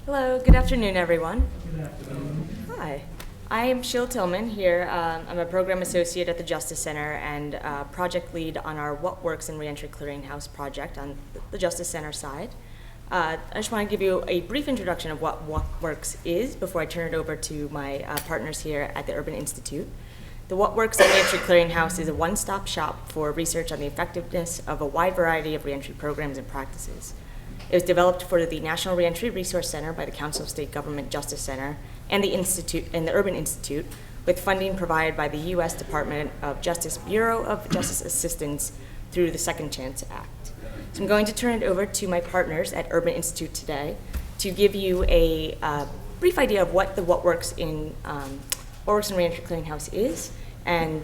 Hello, good afternoon, everyone. Good afternoon. Hi, I am Sheila Tillman here. I'm a program associate at the Justice Center and project lead on our What Works in Reentry Clearinghouse project on the Justice Center side. I just want to give you a brief introduction of what Works is before I turn it over to my partners here at the Urban Institute. The What Works in Reentry Clearinghouse is a one-stop shop for research on the effectiveness of a wide variety of reentry programs and practices. It was developed for the National Reentry Resource Center by the Council of State Government Justice Center and the Institute and the Urban Institute, with funding provided by the U.S. Department of Justice Bureau of Justice Assistance through the Second Chance Act. So I'm going to turn it over to my partners at Urban Institute today to give you a brief idea of what the What Works in Reentry Clearinghouse is, and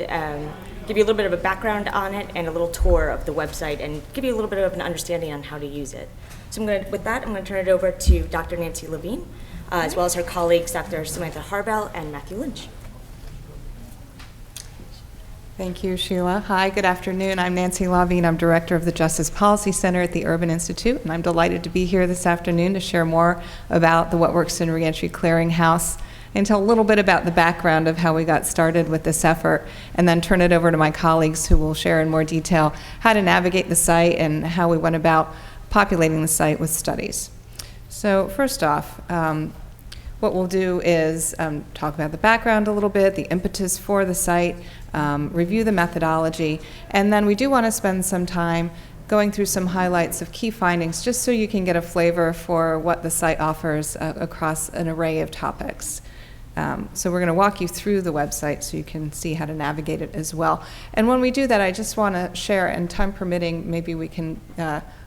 give you a little bit of a background on it and a little tour of the website and give you a little bit of an understanding on how to use it. So with that, I'm going to turn it over to Dr. Nancy LaVigne, as well as her colleagues, Dr. Samantha Harvell and Mathew Lynch. Thank you, Sheila. Hi, good afternoon. I'm Nancy LaVigne. I'm Director of the Justice Policy Center at the Urban Institute, and I'm delighted to be here this afternoon to share more about the What Works in Reentry Clearinghouse and tell a little bit about the background of how we got started with this effort, and then turn it over to my colleagues who will share in more detail how to navigate the site and how we went about populating the site with studies. So first off, what we'll do is talk about the background a little bit, the impetus for the site, review the methodology, and then we do want to spend some time going through some highlights of key findings just so you can get a flavor for what the site offers across an array of topics. So we're going to walk you through the website so you can see how to navigate it as well. And when we do that, I just want to share, and time permitting, maybe we can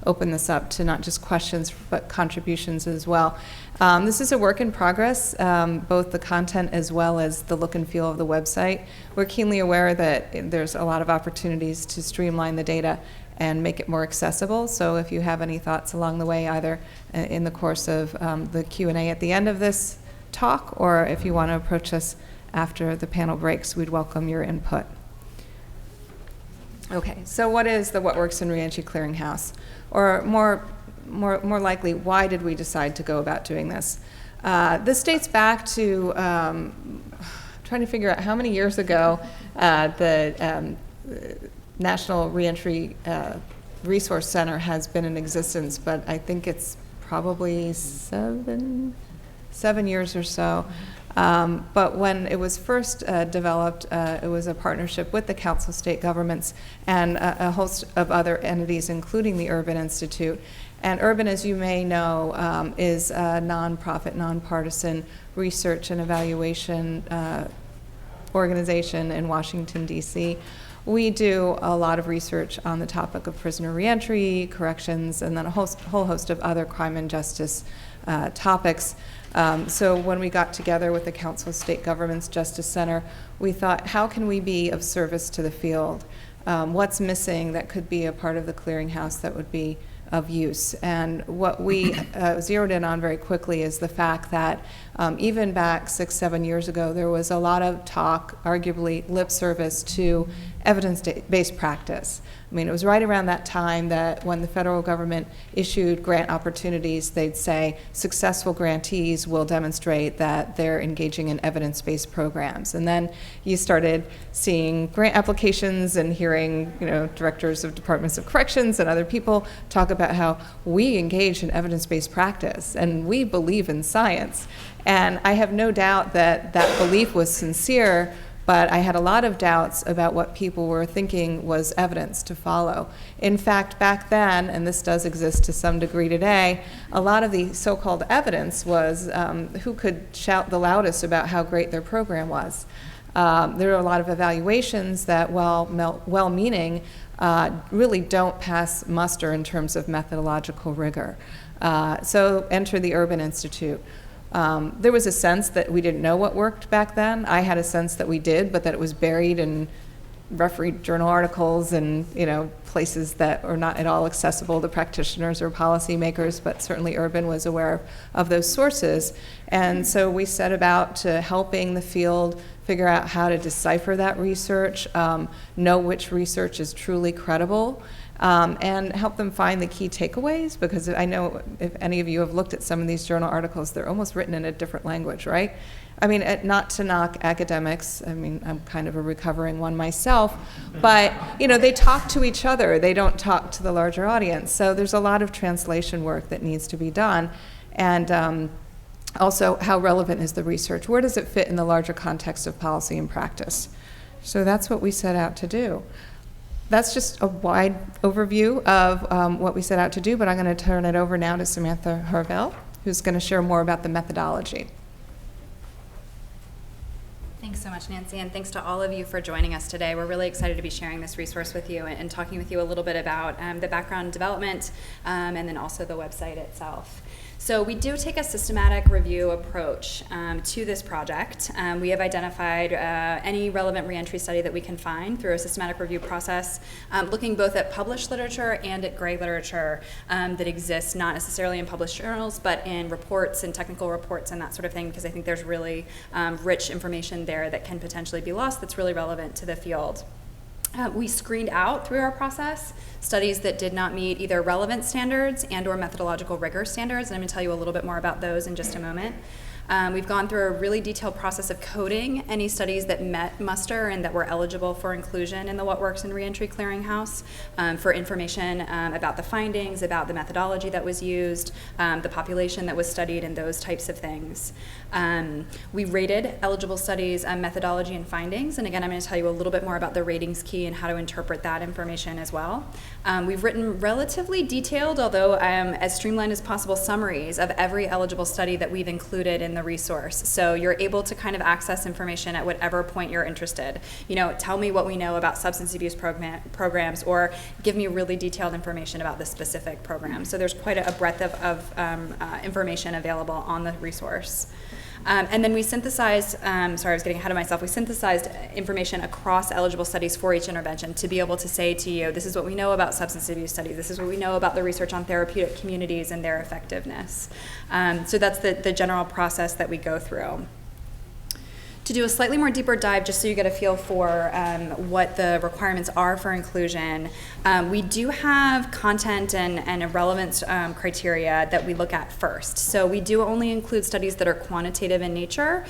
open this up to not just questions but contributions as well. This is a work in progress, both the content as well as the look and feel of the website. We're keenly aware that there's a lot of opportunities to streamline the data and make it more accessible. So if you have any thoughts along the way, either in the course of the Q&A at the end of this talk, or if you want to approach us after the panel breaks, we'd welcome your input. Okay, so what is the What Works in Reentry Clearinghouse? Or more likely, why did we decide to go about doing this? This dates back to trying to figure out how many years ago the National Reentry Resource Center has been in existence, but I think it's probably seven years or so. But when it was first developed, it was a partnership with the Council of State Governments and a host of other entities, including the Urban Institute. And Urban, as you may know, is a nonprofit, nonpartisan research and evaluation organization in Washington, D.C. We do a lot of research on the topic of prisoner reentry, corrections, and then a whole host of other crime and justice topics. So when we got together with the Council of State Governments Justice Center, we thought, how can we be of service to the field? What's missing that could be a part of the clearinghouse that would be of use? And what we zeroed in on very quickly is the fact that even back 6-7 years ago, there was a lot of talk, arguably lip service, to evidence-based practice. I mean, it was right around that time that when the federal government issued grant opportunities, they'd say successful grantees will demonstrate that they're engaging in evidence-based programs. And then you started seeing grant applications and hearing, directors of departments of corrections and other people talk about how we engage in evidence-based practice and we believe in science. And I have no doubt that that belief was sincere, but I had a lot of doubts about what people were thinking was evidence to follow. In fact, back then, and this does exist to some degree today, a lot of the so-called evidence was who could shout the loudest about how great their program was. There are a lot of evaluations that, while well-meaning, really don't pass muster in terms of methodological rigor. So enter the Urban Institute. There was a sense that we didn't know what worked back then. I had a sense that we did, but that it was buried in refereed journal articles and places that are not at all accessible to practitioners or policymakers, but certainly Urban was aware of those sources. And so we set about to helping the field figure out how to decipher that research, know which research is truly credible, and help them find the key takeaways, because I know if any of you have looked at some of these journal articles, they're almost written in a different language, right? I mean, not to knock academics, I mean, I'm kind of a recovering one myself, but, they talk to each other. They don't talk to the larger audience. So there's a lot of translation work that needs to be done. And also, how relevant is the research? Where does it fit in the larger context of policy and practice? So that's what we set out to do. That's just a wide overview of what we set out to do, but I'm going to turn it over now to Samantha Harvell, who's going to share more about the methodology. Thanks so much, Nancy, and thanks to all of you for joining us today. We're really excited to be sharing this resource with you and talking with you a little bit about the background development and then also the website itself. So we do take a systematic review approach to this project. We have identified any relevant reentry study that we can find through a systematic review process, looking both at published literature and at gray literature that exists not necessarily in published journals, but in reports and technical reports and that sort of thing, because I think there's really rich information there that can potentially be lost that's really relevant to the field. We screened out through our process studies that did not meet either relevance standards and or methodological rigor standards, and I'm going to tell you a little bit more about those in just a moment. We've gone through a really detailed process of coding any studies that met muster and that were eligible for inclusion in the What Works in Reentry Clearinghouse for information about the findings, about the methodology that was used, the population that was studied, and those types of things. We rated eligible studies, methodology, and findings, and again, I'm going to tell you a little bit more about the ratings key and how to interpret that information as well. We've written relatively detailed, although as streamlined as possible, summaries of every eligible study that we've included in the resource. So you're able to kind of access information at whatever point you're interested. Tell me what we know about substance abuse programs, or give me really detailed information about the specific program. So there's quite a breadth of information available on the resource. And then we synthesized, sorry, I was getting ahead of myself, we synthesized information across eligible studies for each intervention to be able to say to you, this is what we know about substance abuse studies, this is what we know about the research on therapeutic communities and their effectiveness. So that's the general process that we go through. To do a slightly more deeper dive, just so you get a feel for what the requirements are for inclusion, we do have content and relevance criteria that we look at first. So we do only include studies that are quantitative in nature.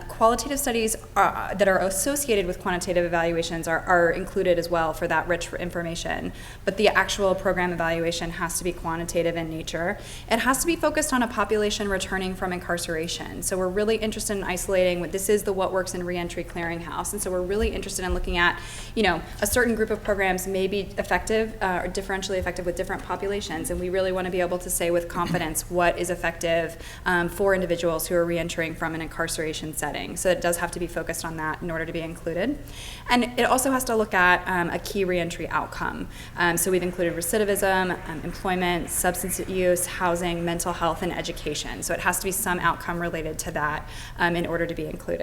Qualitative studies that are associated with quantitative evaluations are included as well for that rich information. But the actual program evaluation has to be quantitative in nature. It has to be focused on a population returning from incarceration. So we're really interested in isolating what this is the What Works in Reentry Clearinghouse. And so we're really interested in looking at, a certain group of programs may be effective or differentially effective with different populations. And we really want to be able to say with confidence what is effective for individuals who are reentering from an incarceration setting. So it does have to be focused on that in order to be included. And it also has to look at a key reentry outcome. So we've included recidivism, employment, substance use, housing, mental health, and education. So it has to be some outcome related to that in order to be included.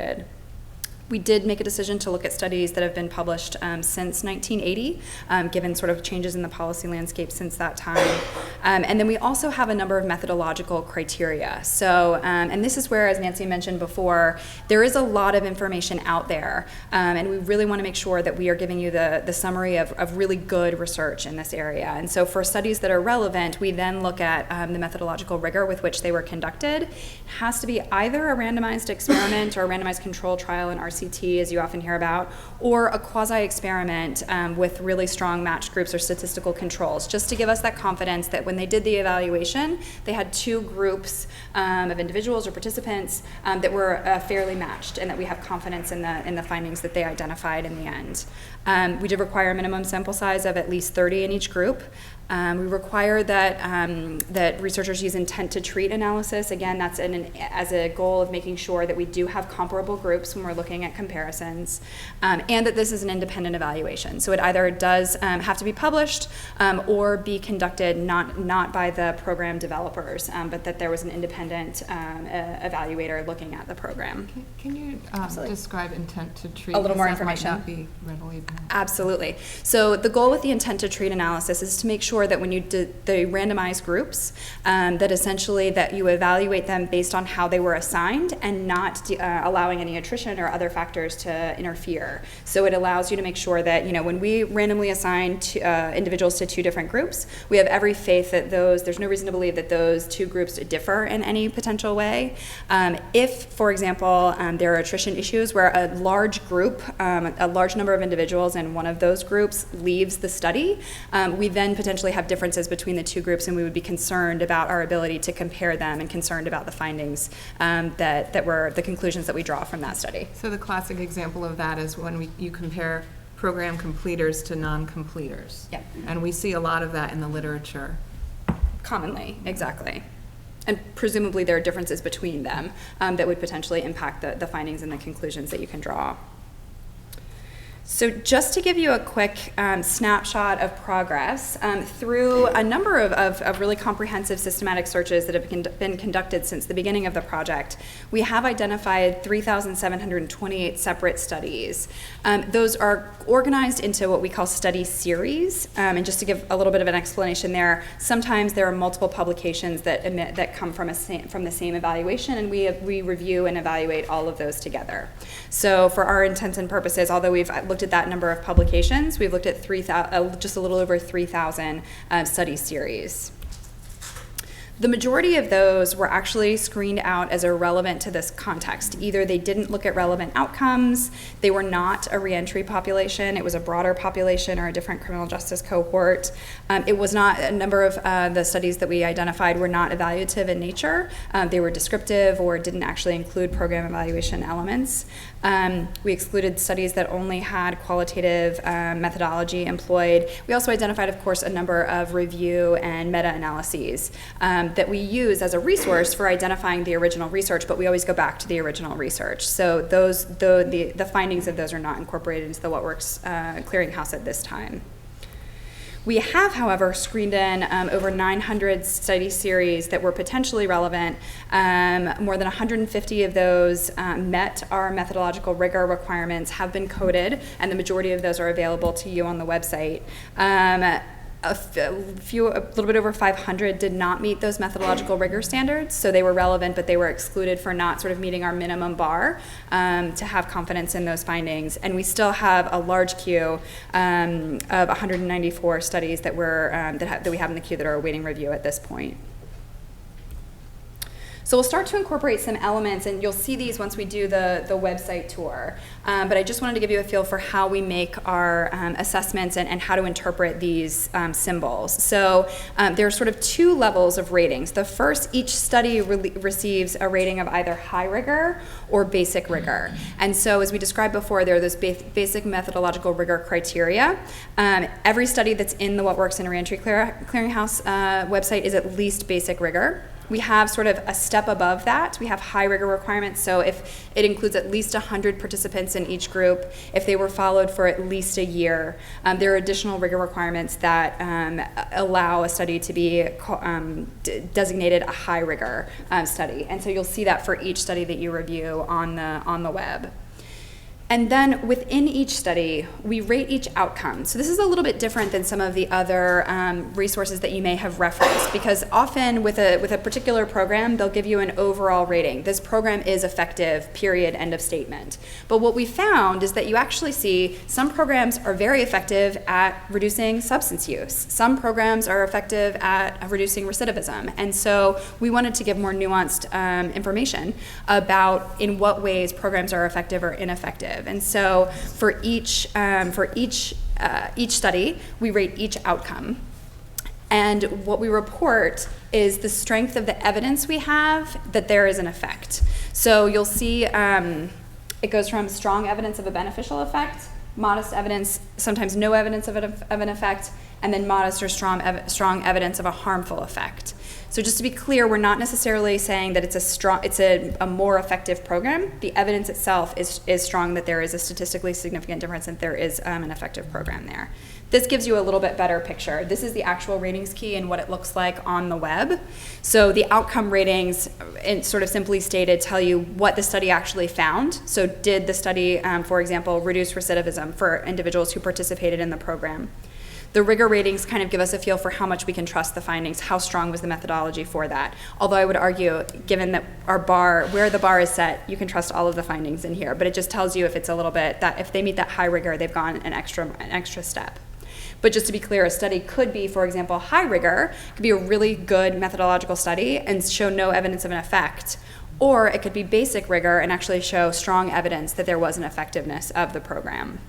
We did make a decision to look at studies that have been published since 1980, given sort of changes in the policy landscape since that time. And then we also have a number of methodological criteria. So, and this is where, as Nancy mentioned before, there is a lot of information out there, and we really want to make sure that we are giving you the summary of really good research in this area. And so for studies that are relevant, we then look at the methodological rigor with which they were conducted. It has to be either a randomized experiment or a randomized control trial in RCT, as you often hear about, or a quasi-experiment with really strong matched groups or statistical controls, just to give us that confidence that when they did the evaluation, they had two groups of individuals or participants that were fairly matched, and that we have confidence in the findings that they identified in the end. We did require a minimum sample size of at least 30 in each group. We require that researchers use intent to treat analysis. Again, that's as a goal of making sure that we do have comparable groups when we're looking at comparisons, and that this is an independent evaluation. So it either does have to be published or be conducted not by the program developers, but that there was an independent evaluator looking at the program. Can you describe intent to treat? A little more that information. Might not be readily known. Absolutely. So the goal with the intent to treat analysis is to make sure sure that when you do the randomized groups, that essentially that you evaluate them based on how they were assigned and not allowing any attrition or other factors to interfere. So it allows you to make sure that, when we randomly assign individuals to two different groups, we have every faith that there's no reason to believe that those two groups differ in any potential way. If, for example, there are attrition issues where a large group, a large number of individuals in one of those groups leaves the study, we then potentially have differences between the two groups, and we would be concerned about our ability to compare them and concerned about the findings that were the conclusions that we draw from that study. So the classic example of that is when you compare program completers to non-completers. Yep. And we see a lot of that in the literature. Commonly, exactly. And presumably there are differences between them that would potentially impact the findings and the conclusions that you can draw. So just to give you a quick snapshot of progress, through a number of really comprehensive systematic searches that have been conducted since the beginning of the project, we have identified 3,728 separate studies. Those are organized into what we call study series. And just to give a little bit of an explanation there, sometimes there are multiple publications that come from the same evaluation, and we review and evaluate all of those together. So for our intents and purposes, although we've looked at that number of publications, we've looked at just a little over 3,000 study series. The majority of those were actually screened out as irrelevant to this context. Either they didn't look at relevant outcomes, they were not a reentry population, it was a broader population or a different criminal justice cohort. It was not, a number of the studies that we identified were not evaluative in nature. They were descriptive or didn't actually include program evaluation elements. We excluded studies that only had qualitative methodology employed. We also identified, of course, a number of review and meta-analyses that we use as a resource for identifying the original research, but we always go back to the original research. So the findings of those are not incorporated into the What Works Clearinghouse at this time. We have, however, screened in over 900 study series that were potentially relevant. More than 150 of those met our methodological rigor requirements, have been coded, and the majority of those are available to you on the website. A little bit over 500 did not meet those methodological rigor standards, so they were relevant, but they were excluded for not sort of meeting our minimum bar to have confidence in those findings. And we still have a large queue of 194 studies that we have in the queue that are awaiting review at this point. So we'll start to incorporate some elements, and you'll see these once we do the website tour. But I just wanted to give you a feel for how we make our assessments and how to interpret these symbols. So there are sort of two levels of ratings. The first, each study receives a rating of either high rigor or basic rigor. And so as we described before, there are those basic methodological rigor criteria. Every study that's in the What Works in Reentry Clearinghouse website is at least basic rigor. We have sort of a step above that. We have high rigor requirements. So if it includes at least 100 participants in each group, if they were followed for at least a year, there are additional rigor requirements that allow a study to be designated a high rigor study. And so you'll see that for each study that you review on the web. And then within each study, we rate each outcome. So this is a little bit different than some of the other resources that you may have referenced, because often with a particular program, they'll give you an overall rating. This program is effective, period, end of statement. But what we found is that you actually see some programs are very effective at reducing substance use. Some programs are effective at reducing recidivism. And so we wanted to give more nuanced information about in what ways programs are effective or ineffective. And so for each study, we rate each outcome. And what we report is the strength of the evidence we have that there is an effect. So you'll see it goes from strong evidence of a beneficial effect, modest evidence, sometimes no evidence of an effect, and then modest or strong evidence of a harmful effect. So just to be clear, we're not necessarily saying that it's a more effective program. The evidence itself is strong that there is a statistically significant difference and there is an effective program there. This gives you a little bit better picture. This is the actual ratings key and what it looks like on the web. So the outcome ratings, sort of simply stated, tell you what the study actually found. So did the study, for example, reduce recidivism for individuals who participated in the program? The rigor ratings kind of give us a feel for how much we can trust the findings, how strong was the methodology for that. Although I would argue, given that our bar, where the bar is set, you can trust all of the findings in here, but it just tells you if it's a little bit, that if they meet that high rigor, they've gone an extra step. But just to be clear, a study could be, for example, high rigor, could be a really good methodological study and show no evidence of an effect. Or it could be basic rigor and actually show strong evidence that there was an effectiveness of the program.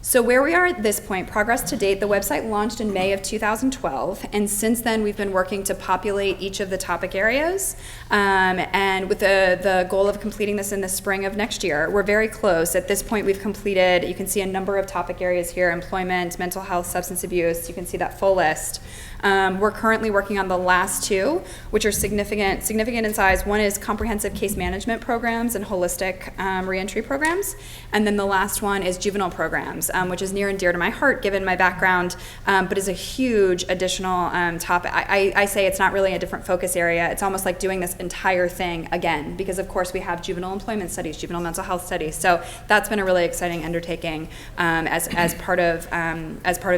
So where we are at this point, progress to date, the website launched in May of 2012, and since then we've been working to populate each of the topic areas, and with the goal of completing this in the spring of next year. We're very close. At this point we've completed, you can see a number of topic areas here: employment, mental health, substance abuse. You can see that full list. We're currently working on the last two, which are significant in size. One is comprehensive case management programs and holistic reentry programs. And then the last one is juvenile programs, which is near and dear to my heart given my background, but is a huge additional topic. I say it's not really a different focus area. It's almost like doing this entire thing again, because of course we have juvenile employment studies, juvenile mental health studies. So that's been a really exciting undertaking as part of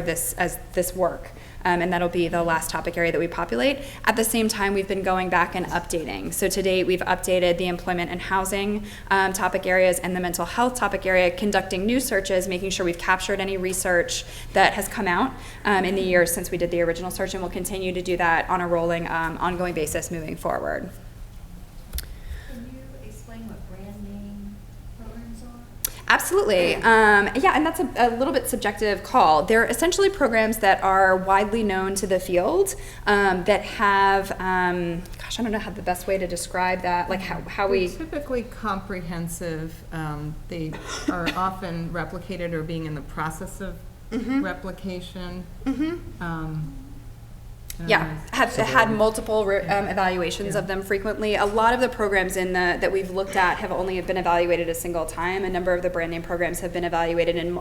this work. And that'll be the last topic area that we populate. At the same time, we've been going back and updating. So to date, we've updated the employment and housing topic areas and the mental health topic area, conducting new searches, making sure we've captured any research that has come out in the years since we did the original search, and we'll continue to do that on a rolling, ongoing basis moving forward. Absolutely. Yeah, and that's a little bit subjective call. They're essentially programs that are widely known to the field that have, gosh, I don't know how the best way to describe that, like how we... They're typically comprehensive. They are often replicated or being in the process of replication. Yeah, have had multiple evaluations of them frequently. A lot of the programs that we've looked at have only been evaluated a single time. A number of the brand name programs have been evaluated and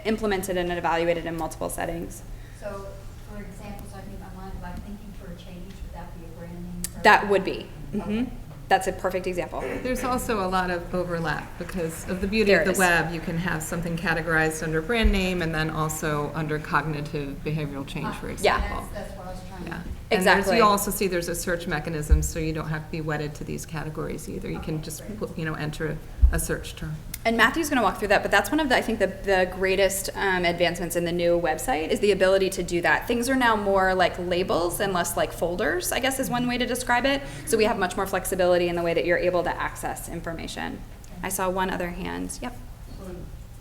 implemented and evaluated in multiple settings. So, for example, so I think I'm like thinking for a change, would that be a brand name program? That would be. Okay. That's a perfect example. There's also a lot of overlap because of the beauty There of the is. web. You can have something categorized under brand name and then also under cognitive behavioral change, for example. That's what I was trying Yeah. to... Exactly. You also see there's a search mechanism, so you don't have to be wedded to these categories either. You can just enter a search term. And Mathew's going to walk through that, but that's one of the, I think, the greatest advancements in the new website is the ability to do that. Things are now more like labels and less like folders, I guess is one way to describe it. So we have much more flexibility in the way that you're able to access information. I saw one other hand. Yep. So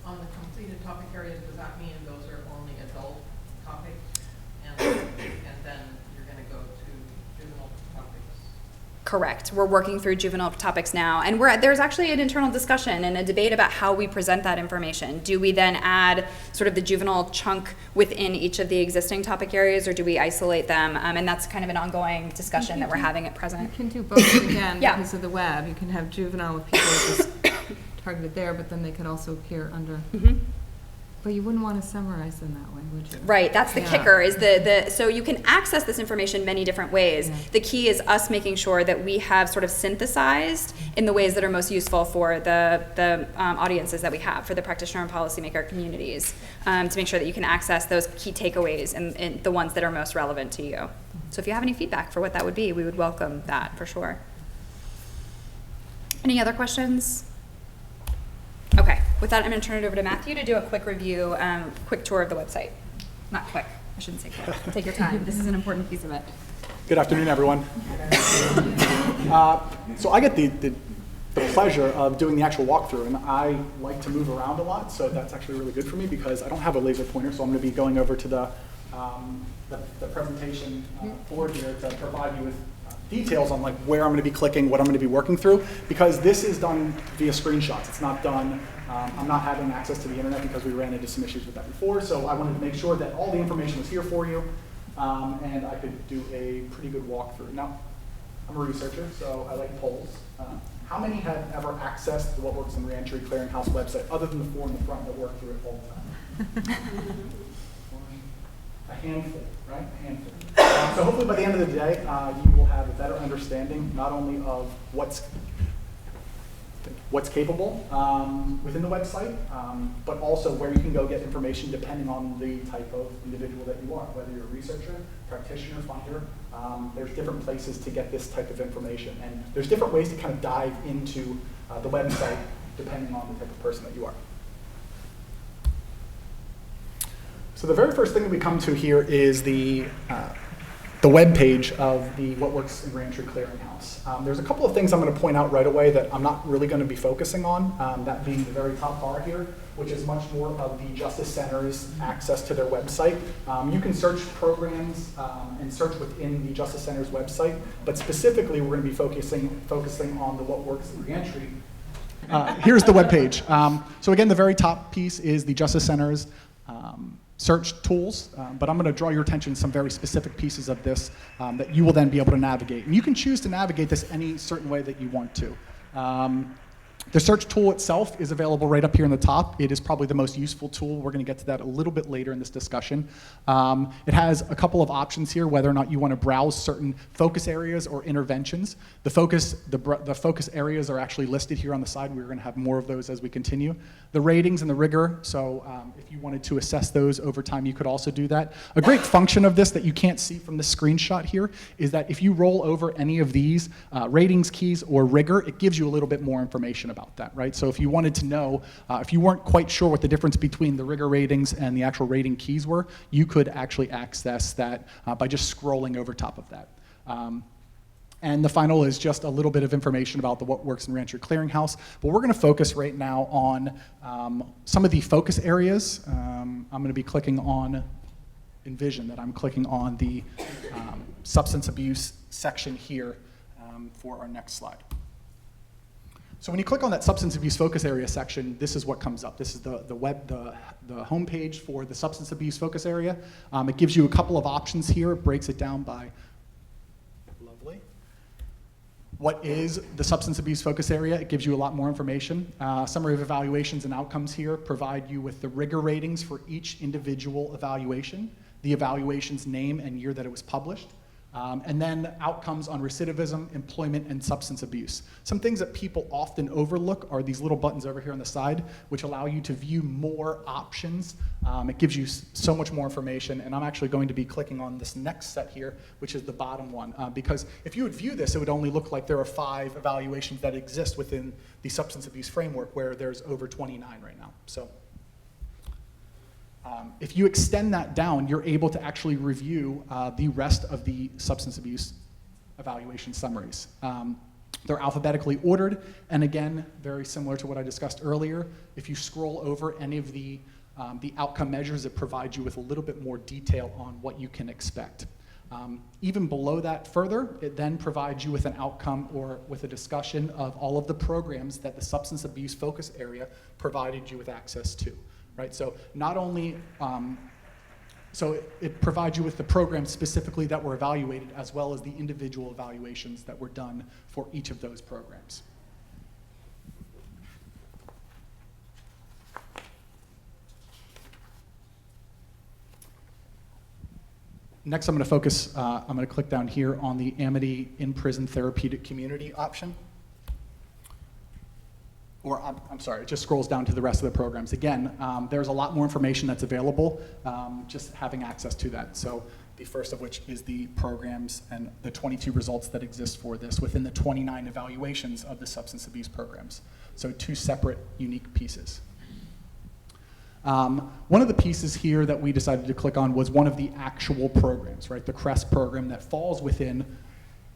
on the completed topic areas, does that mean those are only adult topics? And then you're going to go to juvenile topics? Correct. We're working through juvenile topics now, and there's actually an internal discussion and a debate about how we present that information. Do we then add sort of the juvenile chunk within each of the existing topic areas, or do we isolate them? And that's kind of an ongoing discussion that we're having at present. You can do both again Yeah. because of the web. You can have juvenile if people are just targeted there, but then they could also appear under. But you wouldn't want to summarize them that way, would you? Right, that's the Yeah. kicker, is so you can access this information many different ways. Yeah. The key is us making sure that we have sort of synthesized in the ways that are most useful for the audiences that we have, for the practitioner and policymaker communities, to make sure that you can access those key takeaways and the ones that are most relevant to you. So if you have any feedback for what that would be, we would welcome that for sure. Any other questions? Okay, with that, I'm going to turn it over to Mathew to do a quick review, quick tour of the website. Not quick, I shouldn't say quick. Take your time. This is an important piece of it. Good afternoon, everyone. So I get the pleasure of doing the actual walkthrough, and I like to move around a lot, so that's actually really good for me because I don't have a laser pointer, so I'm going to be going over to the presentation board here to provide you with details on like where I'm going to be clicking, what I'm going to be working through, because this is done via screenshots. It's not done, I'm not having access to the internet because we ran into some issues with that before, so I wanted to make sure that all the information was here for you, and I could do a pretty good walkthrough. Now, I'm a researcher, so I like polls. How many have ever accessed the What Works in Reentry Clearinghouse website, other than the four in the front that work through it all the time? A handful, right? A handful. So hopefully by the end of the day, you will have a better understanding not only of what's what's capable within the website, but also where you can go get information depending on the type of individual that you are, whether you're a researcher, practitioner, funder. There's different places to get this type of information, and there's different ways to kind of dive into the website depending on the type of person that you are. So the very first thing that we come to here is the web page of the What Works in Reentry Clearinghouse. There's a couple of things I'm going to point out right away that I'm not really going to be focusing on, that being the very top bar here, which is much more of the Justice Center's access to their website. You can search programs and search within the Justice Center's website, but specifically we're going to be focusing on the What Works in Reentry. Here's the web page. So again, the very top piece is the Justice Center's search tools, but I'm going to draw your attention to some very specific pieces of this that you will then be able to navigate. And you can choose to navigate this any certain way that you want to. The search tool itself is available right up here in the top. It is probably the most useful tool. We're going to get to that a little bit later in this discussion. It has a couple of options here, whether or not you want to browse certain focus areas or interventions. The focus areas are actually listed here on the side. We're going to have more of those as we continue. The ratings and the rigor, so if you wanted to assess those over time, you could also do that. A great function of this that you can't see from this screenshot here is that if you roll over any of these ratings keys or rigor, it gives you a little bit more information about that, right? So if you wanted to know, if you weren't quite sure what the difference between the rigor ratings and the actual rating keys were, you could actually access that by just scrolling over top of that. And the final is just a little bit of information about the What Works in Reentry Clearinghouse. But we're going to focus right now on some of the focus areas. I'm going to be clicking on, envision that I'm clicking on the substance abuse section here for our next slide. So when you click on that substance abuse focus area section, this is what comes up. This is the home page for the substance abuse focus area. It gives you a couple of options here. It breaks it down by, lovely. What is the substance abuse focus area? It gives you a lot more information. Summary of evaluations and outcomes here provide you with the rigor ratings for each individual evaluation, the evaluation's name and year that it was published. And then outcomes on recidivism, employment, and substance abuse. Some things that people often overlook are these little buttons over here on the side, which allow you to view more options. It gives you so much more information, and I'm actually going to be clicking on this next set here, which is the bottom one, because if you would view this, it would only look like there are 5 evaluations that exist within the substance abuse framework, where there's over 29 right now. So. If you extend that down, you're able to actually review the rest of the substance abuse evaluation summaries. They're alphabetically ordered, and again, very similar to what I discussed earlier, if you scroll over any of the outcome measures, it provides you with a little bit more detail on what you can expect. Even below that further, it then provides you with an outcome or with a discussion of all of the programs that the substance abuse focus area provided you with access to. Right, so not only, so it provides you with the programs specifically that were evaluated, as well as the individual evaluations that were done for each of those programs. Next, I'm going to focus, I'm going to click down here on the Amity in-prison therapeutic community option. Or I'm sorry, it just scrolls down to the rest of the programs. Again, there's a lot more information that's available, just having access to that. So the first of which is the programs and the 22 results that exist for this within the 29 evaluations of the substance abuse programs. So 2 separate, unique pieces. One of the pieces here that we decided to click on was one of the actual programs, right? The CREST program that falls within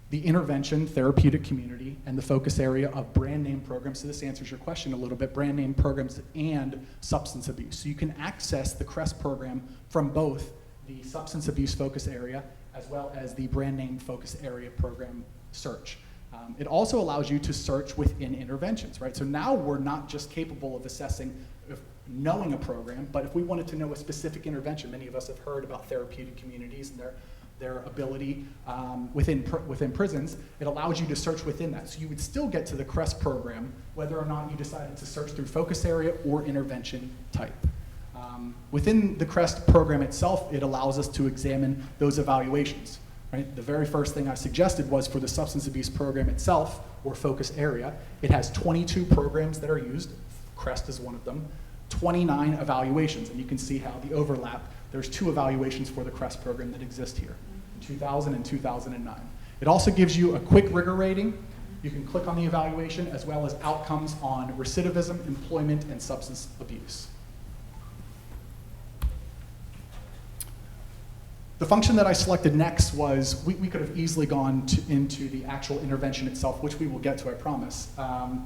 the intervention, therapeutic community, and the focus area of brand name programs. So this answers your question a little bit, brand name programs and substance abuse. So you can access the CREST program from both the substance abuse focus area as well as the brand name focus area program search. It also allows you to search within interventions, right? So now we're not just capable of assessing, knowing a program, but if we wanted to know a specific intervention, many of us have heard about therapeutic communities and their ability within prisons, it allows you to search within that. So you would still get to the CREST program, whether or not you decided to search through focus area or intervention type. Within the CREST program itself, it allows us to examine those evaluations. right? The very first thing I suggested was for the substance abuse program itself, or focus area, it has 22 programs that are used. CREST is one of them. 29 evaluations, and you can see how the overlap. There's 2 evaluations for the CREST program that exist here, 2000 and 2009. It also gives you a quick rigor rating. You can click on the evaluation, as well as outcomes on recidivism, employment, and substance abuse. The function that I selected next was, we could have easily gone into the actual intervention itself, which we will get to, I promise.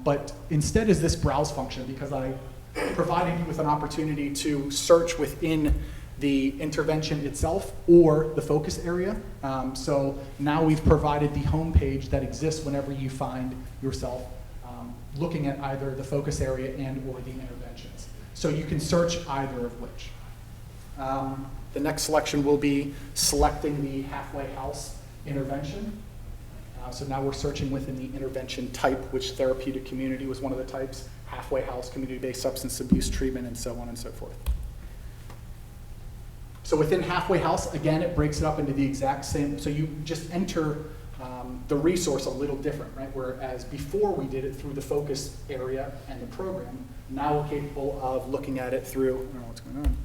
But instead is this browse function, because I provided you with an opportunity to search within the intervention itself or the focus area. So now we've provided the home page that exists whenever you find yourself looking at either the focus area and or the interventions. So you can search either of which. The next selection will be selecting the halfway house intervention. So now we're searching within the intervention type, which therapeutic community was one of the types, halfway house, community-based substance abuse treatment, and so on and so forth. So within halfway house, again, it breaks it up into the exact same, so you just enter the resource a little different, right? Whereas before we did it through the focus area and the program, now we're capable of looking at it through, I don't know what's going on,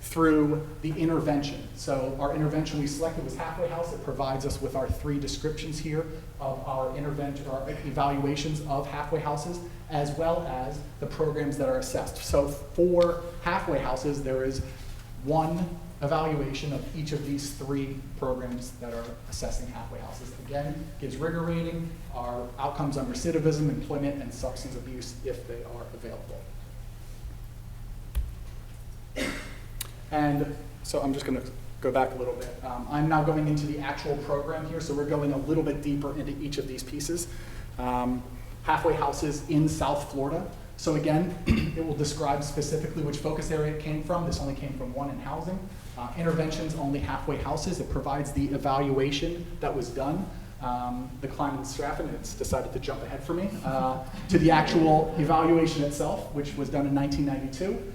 through the intervention. So our intervention we selected was halfway house. It provides us with our 3 descriptions here of our intervention, or evaluations of halfway houses, as well as the programs that are assessed. So for halfway houses, there is 1 evaluation of each of these 3 programs that are assessing halfway houses. Again, gives rigor rating, our outcomes on recidivism, employment, and substance abuse if they are available. And so I'm just going to go back a little bit. I'm now going into the actual program here, so we're going a little bit deeper into each of these pieces. Halfway houses in South Florida. So again, it will describe specifically which focus area it came from. This only came from 1 in housing. Interventions, only halfway houses. It provides the evaluation that was done. The Kleinman Straffen, it's decided to jump ahead for me, to the actual evaluation itself, which was done in 1992.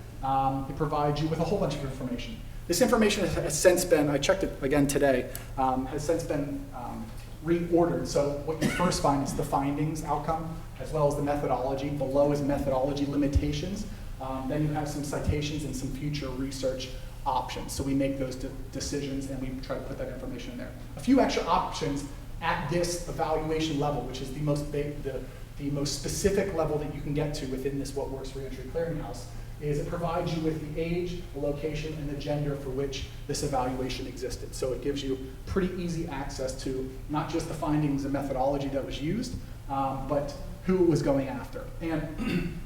It provides you with a whole bunch of information. This information has since been, I checked it again today, has since been reordered. So what you first find is the findings outcome, as well as the methodology. Below is methodology limitations. Then you have some citations and some future research options. So we make those decisions and we try to put that information in there. A few extra options at this evaluation level, which is the most specific level that you can get to within this What Works Reentry Clearinghouse, is it provides you with the age, the location, and the gender for which this evaluation existed. So it gives you pretty easy access to not just the findings and methodology that was used, but who it was going after. And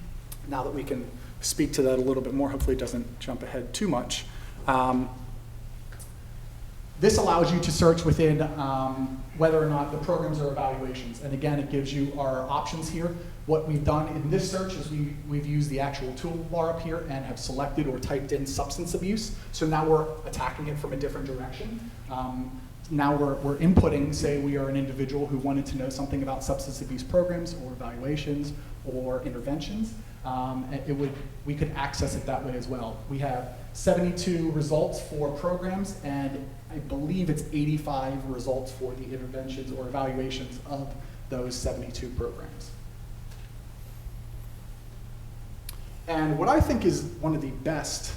now that we can speak to that a little bit more, hopefully it doesn't jump ahead too much. This allows you to search within whether or not the programs are evaluations. And again, it gives you our options here. What we've done in this search is we've used the actual toolbar up here and have selected or typed in substance abuse. So now we're attacking it from a different direction. Now we're inputting, say we are an individual who wanted to know something about substance abuse programs or evaluations or interventions. We could access it that way as well. We have 72 results for programs, and I believe it's 85 results for the interventions or evaluations of those 72 programs. And what I think is one of the best,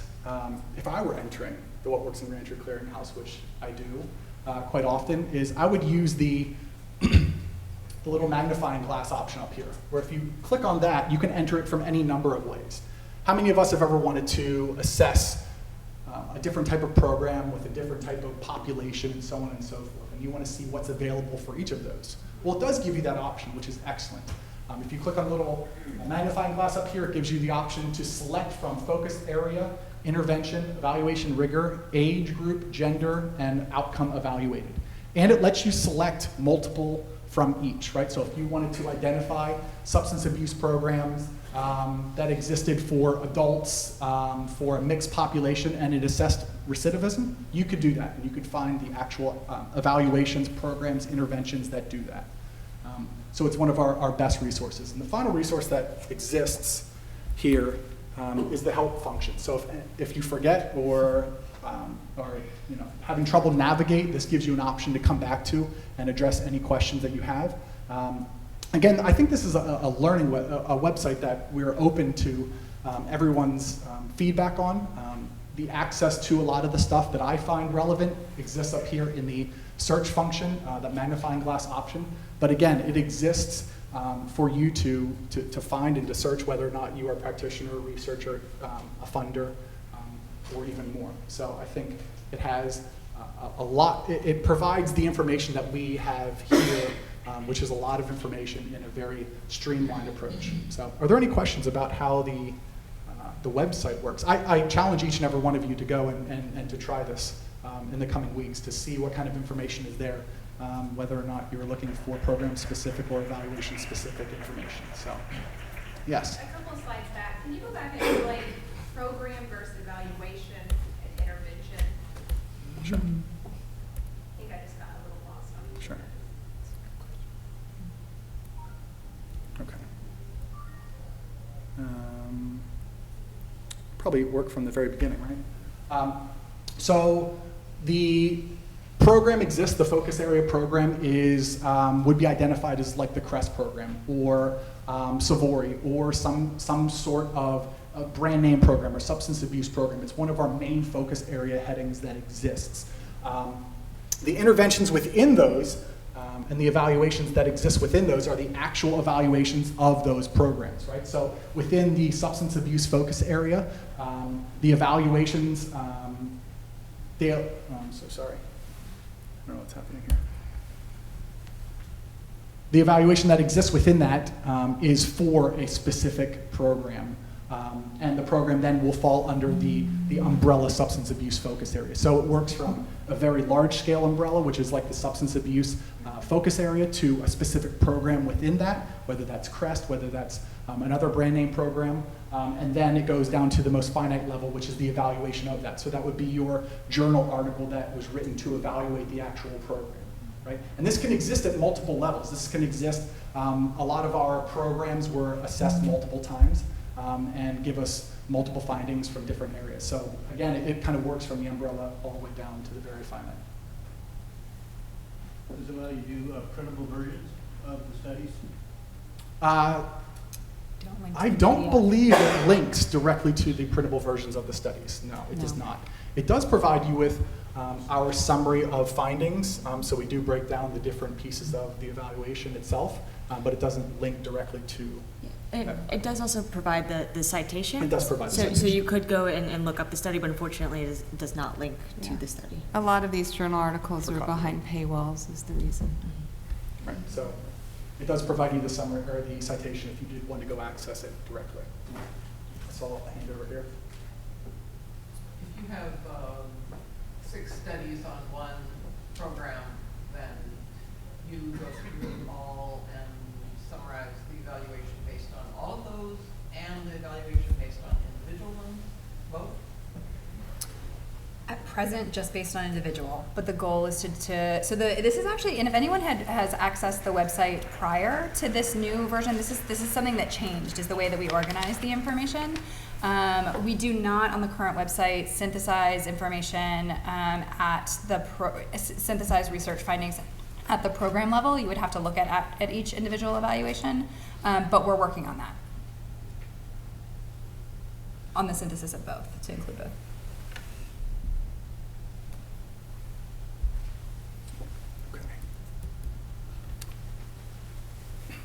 if I were entering the What Works in Reentry Clearinghouse, which I do quite often, is I would use the little magnifying glass option up here, where if you click on that, you can enter it from any number of ways. How many of us have ever wanted to assess a different type of program with a different type of population and so on and so forth, and you want to see what's available for each of those? Well, it does give you that option, which is excellent. If you click on the little magnifying glass up here, it gives you the option to select from focus area, intervention, evaluation rigor, age group, gender, and outcome evaluated. And it lets you select multiple from each, right? So if you wanted to identify substance abuse programs that existed for adults, for a mixed population, and it assessed recidivism, you could do that. And you could find the actual evaluations, programs, interventions that do that. So it's one of our best resources. And the final resource that exists here is the help function. So if you forget or are having trouble navigate, this gives you an option to come back to and address any questions that you have. Again, I think this is a learning a website that we're open to everyone's feedback on. The access to a lot of the stuff that I find relevant exists up here in the search function, the magnifying glass option. But again, it exists for you to find and to search whether or not you are a practitioner, a researcher, a funder, or even more. So I think it has a lot, it provides the information that we have here, which is a lot of information in a very streamlined approach. So are there any questions about how the website works? I challenge each and every one of you to go and to try this in the coming weeks to see what kind of information is there, whether or not you're looking for program-specific or evaluation-specific information. So, yes? A couple of slides back, can you go back and explain program versus evaluation and intervention? Sure. I think I just got a little lost on you. Sure. Okay. Probably work from the very beginning, right? So the program exists, the focus area program is, would be identified as like the CREST program or Savory or some sort of a brand name program or substance abuse program. It's one of our main focus area headings that exists. The interventions within those and the evaluations that exist within those are the actual evaluations of those programs, right? So within the substance abuse focus area, the evaluations, I'm so sorry. I don't know what's happening here. The evaluation that exists within that is for a specific program. And the program then will fall under the umbrella substance abuse focus area. So it works from a very large scale umbrella, which is like the substance abuse focus area, to a specific program within that, whether that's CREST, whether that's another brand name program, and then it goes down to the most finite level, which is the evaluation of that. So that would be your journal article that was written to evaluate the actual program, right? And this can exist at multiple levels. This can exist, a lot of our programs were assessed multiple times and give us multiple findings from different areas. So again, it kind of works from the umbrella all the way down to the very finite. Does it allow you to do printable versions of the studies? I don't believe it links directly to the printable versions of the studies. No, it does not. It does provide you with our summary of findings. So we do break down the different pieces of the evaluation itself, but it doesn't link directly to. It does also provide the citation. It does provide the so, citation. So you could go and look up the study, but unfortunately it does not link to the study. A lot of these journal articles are behind paywalls is the reason. Right. So it does provide you the summary or the citation if you did want to go access it directly. So I'll hand over here. If you have 6 studies on one program, then you go through them all and summarize the evaluation based on all of those and the evaluation based on individual ones, both? At present, just based on individual, but the goal is this is actually, and if anyone has accessed the website prior to this new version, this is something that changed, is the way that we organize the information. We do not on the current website synthesize information synthesize research findings at the program level. You would have to look at each individual evaluation, but we're working on that, on the synthesis of both, to include both.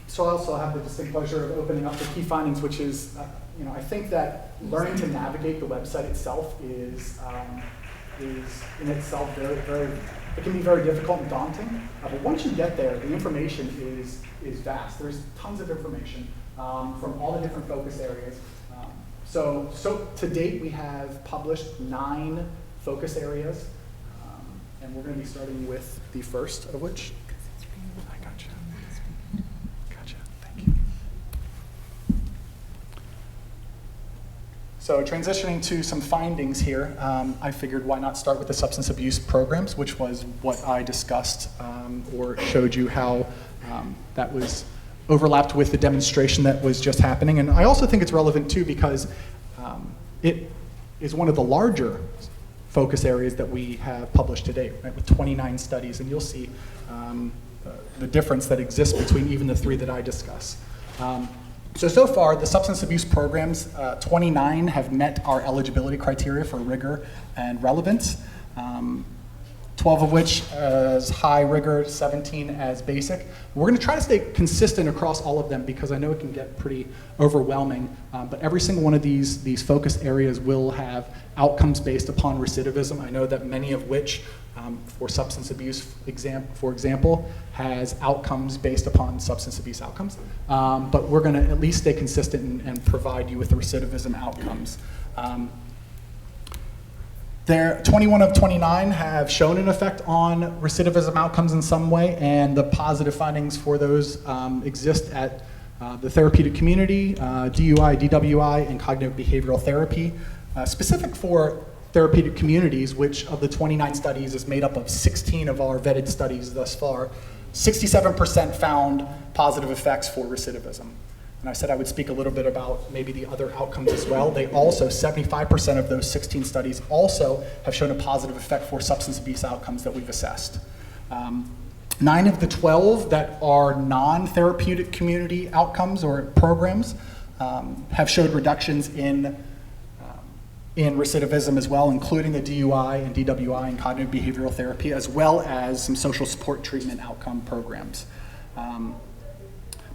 So I also have the distinct pleasure of opening up the key findings, which is, I think that learning to navigate the website itself is in itself it can be very difficult and daunting. But once you get there, the information is vast. There's tons of information from all the different focus areas. So to date, we have published 9 focus areas, and we're going to be starting with the first of which. I gotcha. Thank you. So transitioning to some findings here, I figured why not start with the substance abuse programs, which was what I discussed or showed you how that was overlapped with the demonstration that was just happening. And I also think it's relevant too because it is one of the larger focus areas that we have published to date, right, with 29 studies, and you'll see the difference that exists between even the 3 that I discuss. So far, the substance abuse programs, 29 have met our eligibility criteria for rigor and relevance, 12 of which as high rigor, 17 as basic. We're going to try to stay consistent across all of them because I know it can get pretty overwhelming, but every single one of these focus areas will have outcomes based upon recidivism. I know that many of which, for substance abuse, for example, has outcomes based upon substance abuse outcomes, but we're going to at least stay consistent and provide you with the recidivism outcomes. 21 of 29 have shown an effect on recidivism outcomes in some way, and the positive findings for those exist at the therapeutic community, DUI, DWI, and cognitive behavioral therapy. Specific for therapeutic communities, which of the 29 studies is made up of 16 of our vetted studies thus far, 67% found positive effects for recidivism. And I said I would speak a little bit about maybe the other outcomes as well. They also, 75% of those 16 studies also have shown a positive effect for substance abuse outcomes that we've assessed. 9 of the 12 that are non-therapeutic community outcomes or programs have showed reductions in recidivism as well, including the DUI and DWI and cognitive behavioral therapy, as well as some social support treatment outcome programs.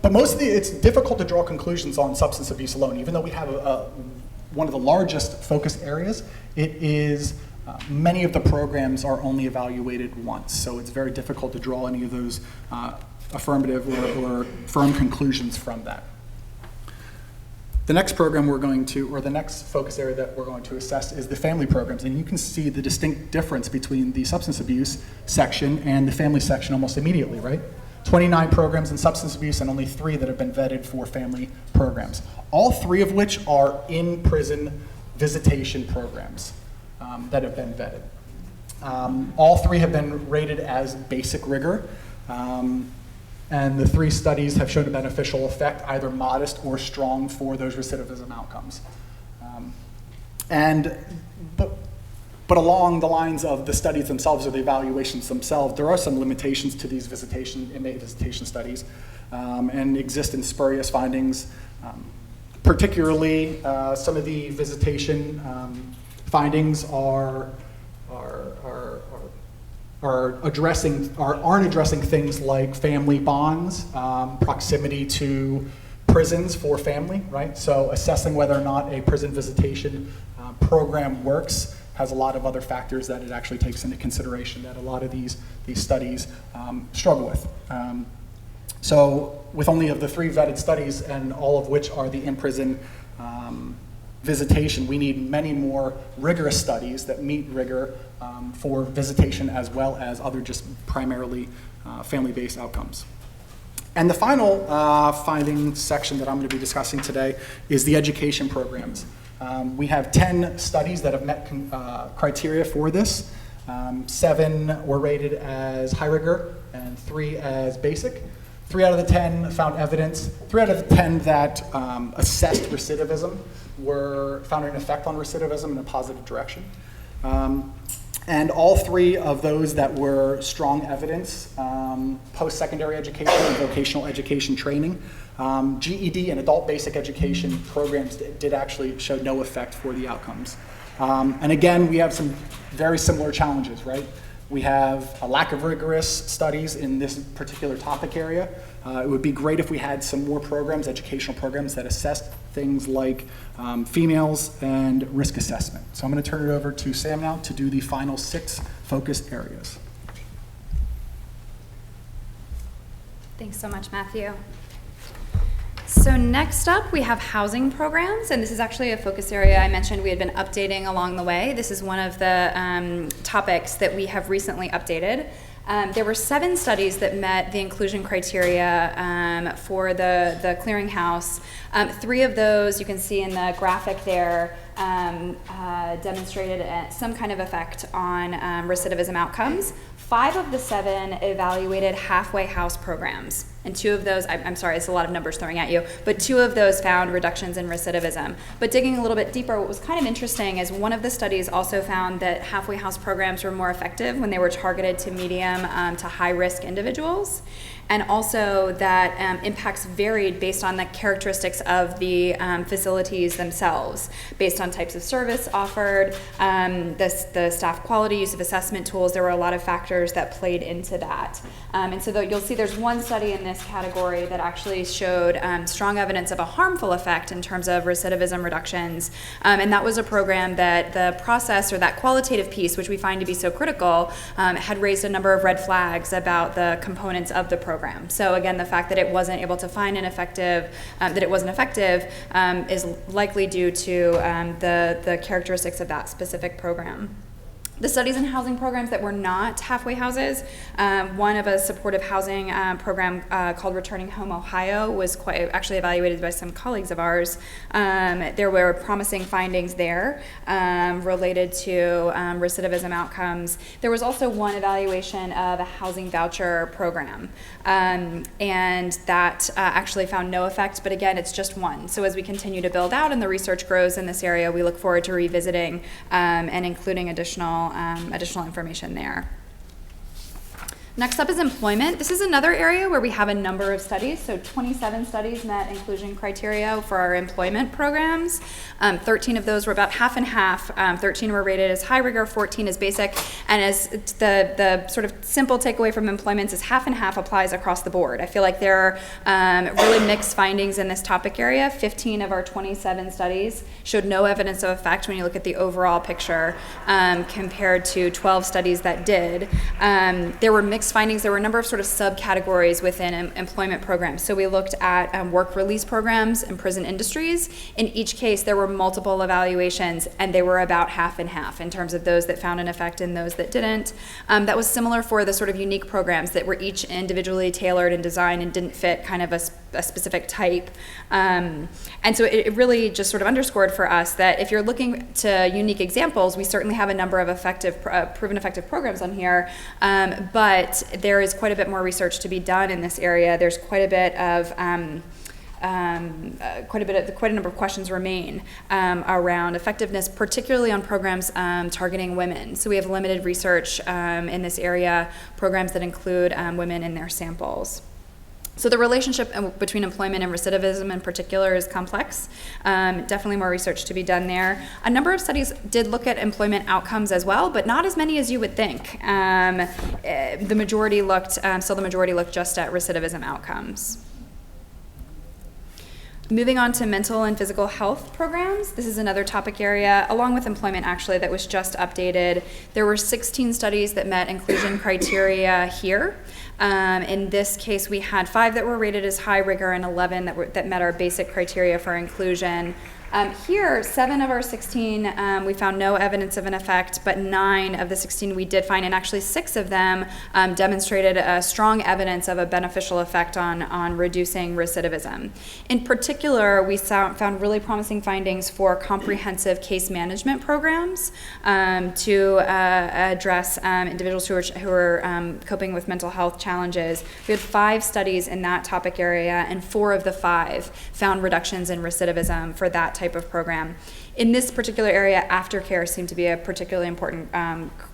But mostly it's difficult to draw conclusions on substance abuse alone. Even though we have one of the largest focus areas, it is many of the programs are only evaluated once. So it's very difficult to draw any of those affirmative or firm conclusions from that. The next program we're going to, or the next focus area that we're going to assess is the family programs. And you can see the distinct difference between the substance abuse section and the family section almost immediately, right? 29 programs in substance abuse and only 3 that have been vetted for family programs. All 3 of which are in-prison visitation programs that have been vetted. All 3 have been rated as basic rigor, and the 3 studies have shown a beneficial effect, either modest or strong, for those recidivism outcomes. But along the lines of the studies themselves or the evaluations themselves, there are some limitations to these inmate visitation studies and exist in spurious findings. Particularly, some of the visitation findings aren't addressing things like family bonds, proximity to prisons for family, right? So assessing whether or not a prison visitation program works has a lot of other factors that it actually takes into consideration that a lot of these studies struggle with. So with only of the 3 vetted studies, and all of which are the in-prison visitation, we need many more rigorous studies that meet rigor for visitation, as well as other just primarily family-based outcomes. And the final finding section that I'm going to be discussing today is the education programs. We have 10 studies that have met criteria for this. 7 were rated as high rigor and 3 as basic. 3 out of the 10 found evidence. 3 out of the 10 that assessed recidivism found an effect on recidivism in a positive direction. And all 3 of those that were strong evidence, post-secondary education and vocational education training, GED and adult basic education programs did actually show no effect for the outcomes. And again, we have some very similar challenges, right? We have a lack of rigorous studies in this particular topic area. It would be great if we had some more programs, educational programs, that assessed things like females and risk assessment. So I'm going to turn it over to Sam now to do the final 6 focus areas. Thanks so much, Matthew. So next up, we have housing programs, and this is actually a focus area I mentioned we had been updating along the way. This is one of the topics that we have recently updated. There were 7 studies that met the inclusion criteria for the clearinghouse. 3 of those, you can see in the graphic there, demonstrated some kind of effect on recidivism outcomes. 5 of the 7 evaluated halfway house programs. and 2 of those, I'm sorry, it's a lot of numbers throwing at you, but 2 of those found reductions in recidivism. But digging a little bit deeper, what was kind of interesting is one of the studies also found that halfway house programs were more effective when they were targeted to medium to high risk individuals. And also that impacts varied based on the characteristics of the facilities themselves, based on types of service offered, the staff quality, use of assessment tools. There were a lot of factors that played into that. And so you'll see there's one study in this category that actually showed strong evidence of a harmful effect in terms of recidivism reductions. And that was a program that the process, or that qualitative piece, which we find to be so critical, had raised a number of red flags about the components of the program. So again, the fact that it wasn't able to find an effective, that it wasn't effective, is likely due to the characteristics of that specific program. The studies in housing programs that were not halfway houses, one of a supportive housing program called Returning Home Ohio was actually evaluated by some colleagues of ours. There were promising findings there related to recidivism outcomes. There was also one evaluation of a housing voucher program, and that actually found no effect, but again, it's just one. So as we continue to build out and the research grows in this area, we look forward to revisiting and including additional information there. Next up is employment. This is another area where we have a number of studies. So 27 studies met inclusion criteria for our employment programs. 13 of those were about half and half. 13 were rated as high rigor, 14 as basic. And as the sort of simple takeaway from employment is half and half applies across the board. I feel like there are really mixed findings in this topic area. 15 of our 27 studies showed no evidence of effect when you look at the overall picture compared to 12 studies that did. There were mixed findings. There were a number of sort of subcategories within employment programs. So we looked at work release programs and prison industries. In each case, there were multiple evaluations, and they were about half and half in terms of those that found an effect and those that didn't. That was similar for the sort of unique programs that were each individually tailored and designed and didn't fit kind of a specific type. And so it really just sort of underscored for us that if you're looking to unique examples, we certainly have a number of proven effective programs on here, but there is quite a bit more research to be done in this area. There's quite a number of questions remain around effectiveness, particularly on programs targeting women. So we have limited research in this area, programs that include women in their samples. So the relationship between employment and recidivism in particular is complex. Definitely more research to be done there. A number of studies did look at employment outcomes as well, but not as many as you would think. The majority looked just at recidivism outcomes. Moving on to mental and physical health programs. This is another topic area, along with employment actually, that was just updated. There were 16 studies that met inclusion criteria here. In this case, we had 5 that were rated as high rigor and 11 that met our basic criteria for inclusion. Here, 7 of our 16, we found no evidence of an effect, but 9 of the 16 we did find, and actually 6 of them demonstrated a strong evidence of a beneficial effect on reducing recidivism. In particular, we found really promising findings for comprehensive case management programs to address individuals who are coping with mental health challenges. We had 5 studies in that topic area, and 4 of the 5 found reductions in recidivism for that type of program. In this particular area, aftercare seemed to be a particularly important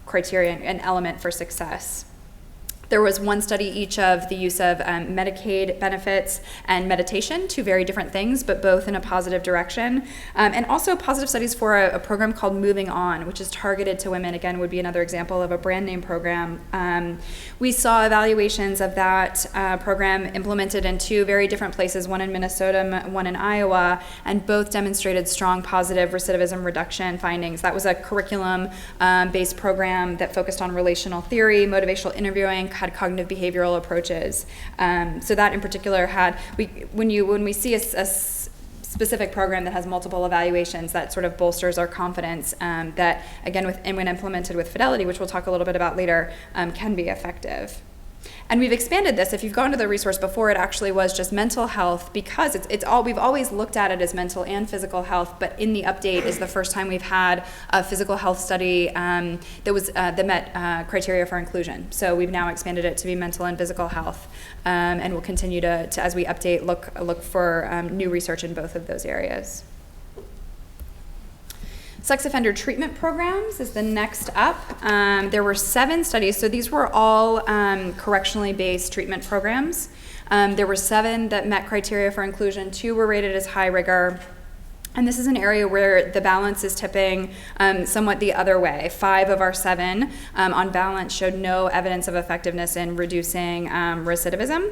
criteria and element for success. There was one study each of the use of Medicaid benefits and meditation, 2 very different things, but both in a positive direction. And also positive studies for a program called Moving On, which is targeted to women. Again, would be another example of a brand name program. We saw evaluations of that program implemented in 2 very different places, one in Minnesota, one in Iowa, and both demonstrated strong positive recidivism reduction findings. That was a curriculum-based program that focused on relational theory, motivational interviewing, had cognitive behavioral approaches. So that in particular when we see a specific program that has multiple evaluations, that sort of bolsters our confidence that, again, when implemented with fidelity, which we'll talk a little bit about later, can be effective. And we've expanded this. If you've gone to the resource before, it actually was just mental health, because we've always looked at it as mental and physical health, but in the update is the first time we've had a physical health study that met criteria for inclusion. So we've now expanded it to be mental and physical health, and we'll continue to as we update, look for new research in both of those areas. Sex offender treatment programs is the next up. There were 7 studies, so these were all correctionally based treatment programs. There were 7 that met criteria for inclusion, 2 were rated as high rigor. And this is an area where the balance is tipping somewhat the other way. 5 of our 7 on balance showed no evidence of effectiveness in reducing recidivism.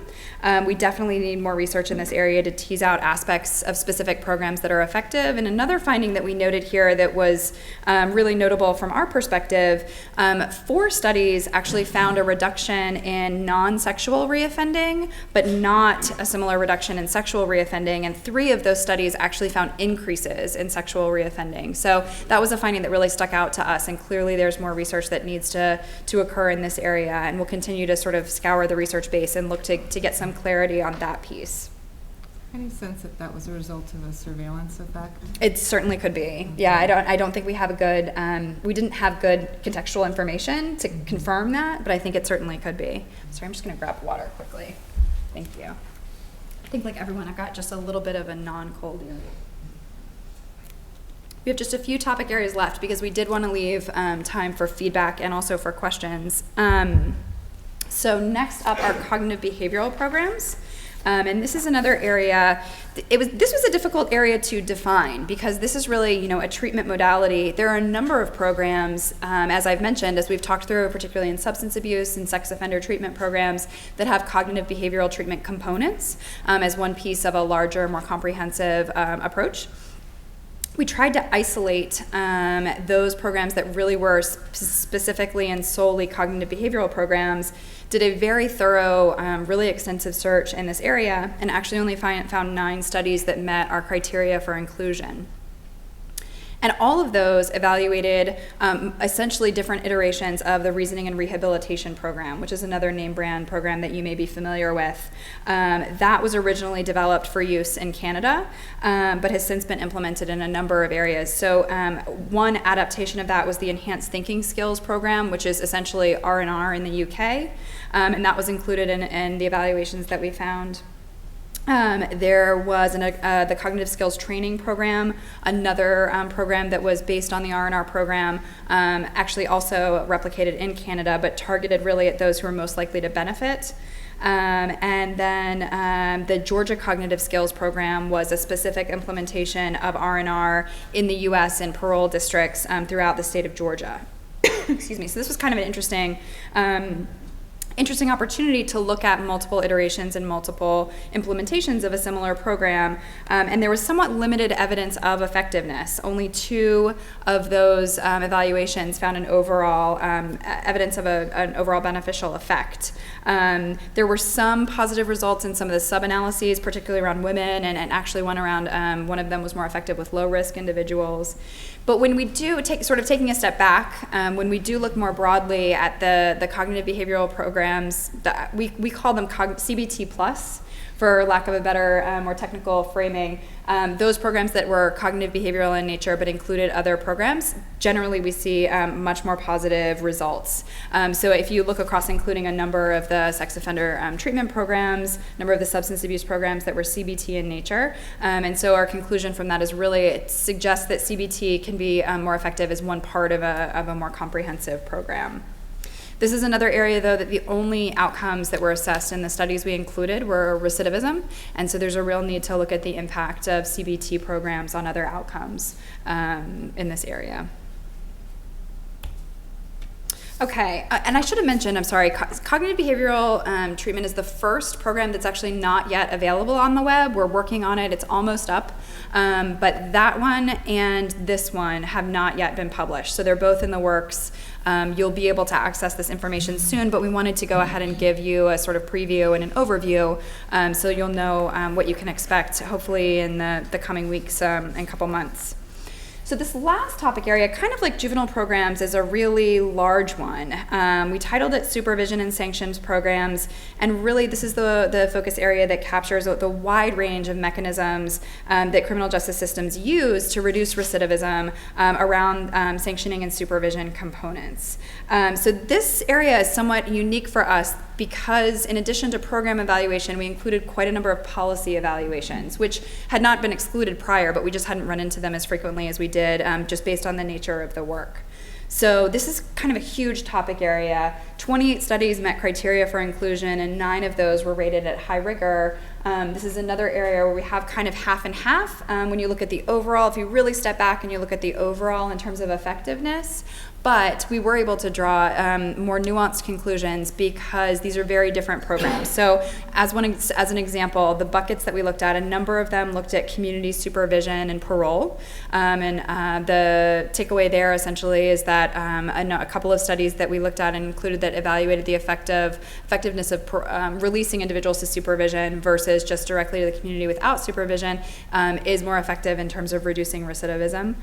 We definitely need more research in this area to tease out aspects of specific programs that are effective. And another finding that we noted here that was really notable from our perspective, 4 studies actually found a reduction in non-sexual reoffending, but not a similar reduction in sexual reoffending. And 3 of those studies actually found increases in sexual reoffending. So that was a finding that really stuck out to us, and clearly there's more research that needs to occur in this area, and we'll continue to sort of scour the research base and look to get some clarity on that piece. Any sense that that was a result of a surveillance effect? It certainly could be. Yeah, I don't think we have a good, we didn't have good contextual information to confirm that, but I think it certainly could be. Sorry, I'm just gonna grab water quickly. Thank you. I think like everyone, I've got just a little bit of a non-cold ear. We have just a few topic areas left because we did want to leave time for feedback and also for questions. So next up are cognitive behavioral programs. And this is another area, this was a difficult area to define because this is really, a treatment modality. There are a number of programs, as I've mentioned, as we've talked through, particularly in substance abuse and sex offender treatment programs, that have cognitive behavioral treatment components as one piece of a larger, more comprehensive approach. We tried to isolate those programs that really were specifically and solely cognitive behavioral programs, did a very thorough, really extensive search in this area, and actually only found 9 studies that met our criteria for inclusion. And all of those evaluated essentially different iterations of the reasoning and rehabilitation program, which is another name brand program that you may be familiar with. That was originally developed for use in Canada, but has since been implemented in a number of areas. So one adaptation of that was the Enhanced Thinking Skills program, which is essentially R&R in the UK, and that was included in the evaluations that we found. There was the Cognitive Skills Training Program, another program that was based on the R&R program, actually also replicated in Canada, but targeted really at those who are most likely to benefit. And then the Georgia Cognitive Skills Program was a specific implementation of R&R in the U.S. in parole districts throughout the state of Georgia. Excuse me. So this was kind of an interesting opportunity to look at multiple iterations and multiple implementations of a similar program, and there was somewhat limited evidence of effectiveness. Only 2 of those evaluations found an overall evidence of an overall beneficial effect. There were some positive results in some of the sub-analyses, particularly around women, and actually one around, one of them was more effective with low-risk individuals. But when we do taking a step back, when we do look more broadly at the cognitive behavioral programs, we call them CBT plus, for lack of a better, more technical framing. Those programs that were cognitive behavioral in nature but included other programs, generally we see much more positive results. So if you look across including a number of the sex offender treatment programs, a number of the substance abuse programs that were CBT in nature, and so our conclusion from that is really it suggests that CBT can be more effective as one part of a more comprehensive program. This is another area, though, that the only outcomes that were assessed in the studies we included were recidivism, and so there's a real need to look at the impact of CBT programs on other outcomes in this area. Okay, and I should have mentioned, I'm sorry, cognitive behavioral treatment is the first program that's actually not yet available on the web. We're working on it, it's almost up, but that one and this one have not yet been published, so they're both in the works. You'll be able to access this information soon, but we wanted to go ahead and give you a sort of preview and an overview so you'll know what you can expect, hopefully in the coming weeks and couple months. So this last topic area, kind of like juvenile programs, is a really large one. We titled it Supervision and Sanctions Programs, and really this is the focus area that captures the wide range of mechanisms that criminal justice systems use to reduce recidivism around sanctioning and supervision components. So this area is somewhat unique for us because in addition to program evaluation, we included quite a number of policy evaluations, which had not been excluded prior, but we just hadn't run into them as frequently as we did just based on the nature of the work. So this is kind of a huge topic area. 28 studies met criteria for inclusion, and 9 of those were rated at high rigor. This is another area where we have kind of half and half when you look at the overall, if you really step back and you look at the overall in terms of effectiveness. But we were able to draw more nuanced conclusions because these are very different programs. So as an example, the buckets that we looked at, a number of them looked at community supervision and parole. The takeaway there essentially is that a couple of studies that we looked at and included that evaluated the effectiveness of releasing individuals to supervision versus just directly to the community without supervision is more effective in terms of reducing recidivism.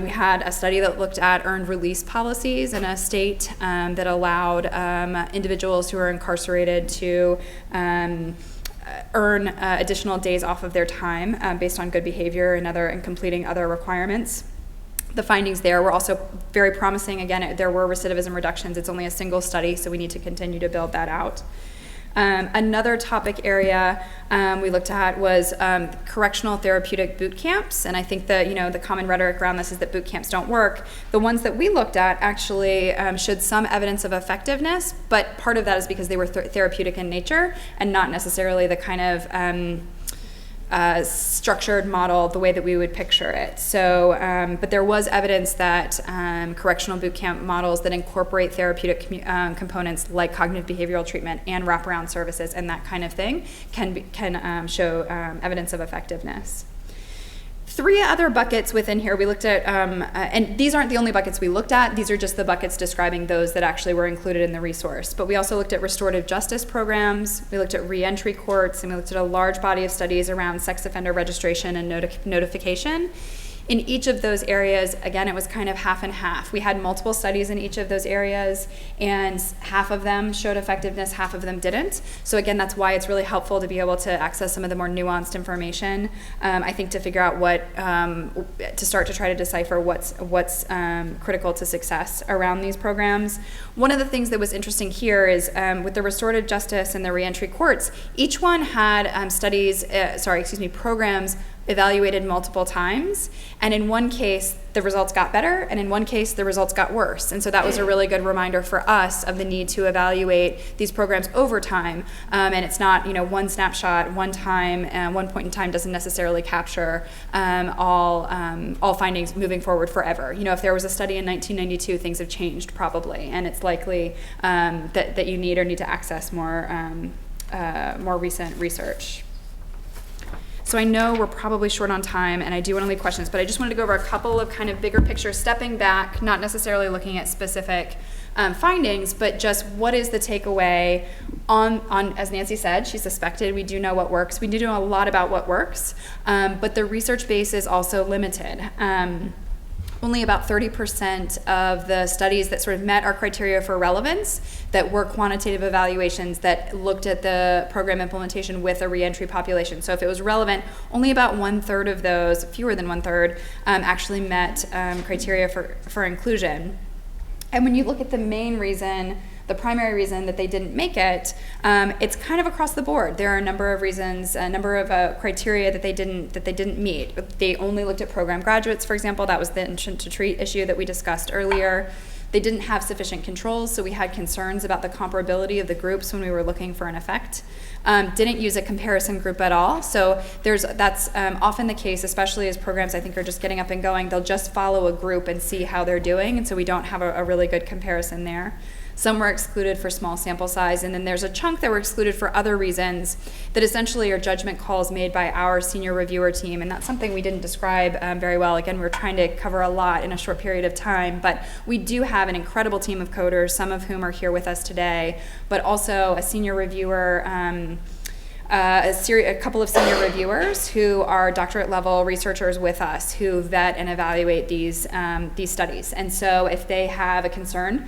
We had a study that looked at earned release policies in a state that allowed individuals who are incarcerated to earn additional days off of their time based on good behavior and completing other requirements. The findings there were also very promising. Again, there were recidivism reductions. It's only a single study, so we need to continue to build that out. Another topic area we looked at was correctional therapeutic boot camps, and I think that the common rhetoric around this is that boot camps don't work. The ones that we looked at actually showed some evidence of effectiveness, but part of that is because they were therapeutic in nature and not necessarily the kind of structured model the way that we would picture it. So, but there was evidence that correctional boot camp models that incorporate therapeutic components like cognitive behavioral treatment and wraparound services and that kind of thing can show evidence of effectiveness. 3 other buckets within here we looked at, and these aren't the only buckets we looked at, these are just the buckets describing those that actually were included in the resource. But we also looked at restorative justice programs, we looked at reentry courts, and we looked at a large body of studies around sex offender registration and notification. In each of those areas, again, it was kind of half and half. We had multiple studies in each of those areas, and half of them showed effectiveness, half of them didn't. So again, that's why it's really helpful to be able to access some of the more nuanced information, I think, to figure out what, to start to try to decipher what's critical to success around these programs. One of the things that was interesting here is with the restorative justice and the reentry courts, each one had programs evaluated multiple times, and in one case the results got better, and in one case the results got worse. And so that was a really good reminder for us of the need to evaluate these programs over time, and it's not one snapshot, one time, one point in time doesn't necessarily capture all findings moving forward forever. If there was a study in 1992, things have changed probably, and it's likely that you need to access more recent research. So I know we're probably short on time, and I do want to leave questions, but I just wanted to go over a couple of kind of bigger pictures, stepping back, not necessarily looking at specific findings, but just what is the takeaway on, as Nancy said, she suspected we do know what works. We do know a lot about what works, but the research base is also limited. Only about 30% of the studies that sort of met our criteria for relevance that were quantitative evaluations that looked at the program implementation with a reentry population. So if it was relevant, only about 1/3 of those, fewer than 1/3, actually met criteria for inclusion. And when you look at the main reason, the primary reason that they didn't make it, it's kind of across the board. There are a number of reasons, a number of criteria that they didn't meet. They only looked at program graduates, for example. That was the intent to treat issue that we discussed earlier. They didn't have sufficient controls, so we had concerns about the comparability of the groups when we were looking for an effect. Didn't use a comparison group at all, so that's often the case, especially as programs I think are just getting up and going. They'll just follow a group and see how they're doing, and so we don't have a really good comparison there. Some were excluded for small sample size, and then there's a chunk that were excluded for other reasons that essentially are judgment calls made by our senior reviewer team, and that's something we didn't describe very well. Again, we're trying to cover a lot in a short period of time, but we do have an incredible team of coders, some of whom are here with us today, but also a senior reviewer a couple of senior reviewers who are doctorate level researchers with us who vet and evaluate these studies. And so if they have a concern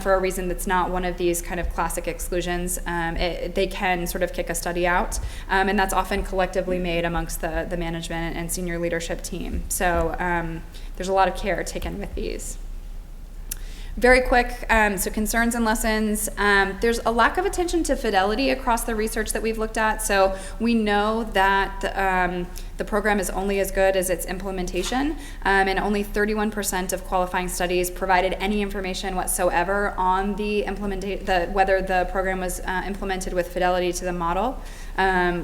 for a reason that's not one of these kind of classic exclusions, they can sort of kick a study out. And that's often collectively made amongst the management and senior leadership team. So there's a lot of care taken with these. Very quick, so concerns and lessons. There's a lack of attention to fidelity across the research that we've looked at. So we know that the program is only as good as its implementation, and only 31% of qualifying studies provided any information whatsoever on whether the program was implemented with fidelity to the model.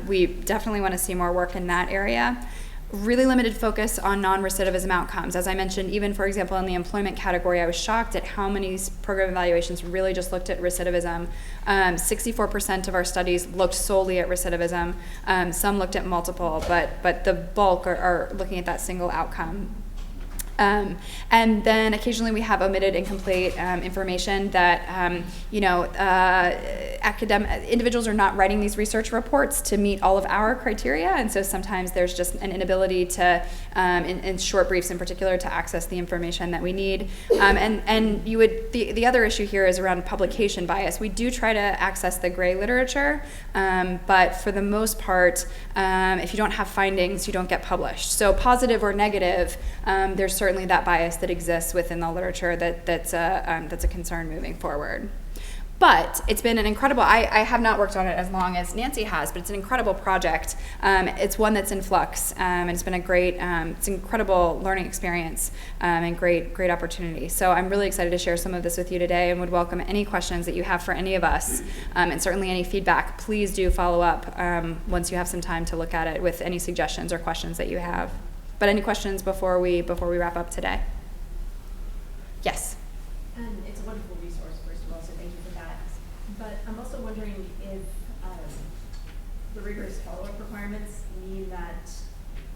We definitely want to see more work in that area. Really limited focus on non-recidivism outcomes. As I mentioned, even for example in the employment category, I was shocked at how many program evaluations really just looked at recidivism. 64% of our studies looked solely at recidivism. Some looked at multiple, but the bulk are looking at that single outcome. And then occasionally we have omitted incomplete information that individuals are not writing these research reports to meet all of our criteria, and so sometimes there's just an inability to, in short briefs in particular, to access the information that we need. And the other issue here is around publication bias. We do try to access the gray literature, but for the most part, if you don't have findings, you don't get published. So positive or negative, there's certainly that bias that exists within the literature that's a concern moving forward. But it's been an incredible, I have not worked on it as long as Nancy has, but it's an incredible project. It's one that's in flux, and it's been it's an incredible learning experience and great opportunity. So I'm really excited to share some of this with you today and would welcome any questions that you have for any of us, and certainly any feedback. Please do follow up once you have some time to look at it with any suggestions or questions that you have. But any questions before we wrap up today? Yes? It's a wonderful resource, first of all, so thank you for that. But I'm also wondering if the rigorous follow-up requirements mean that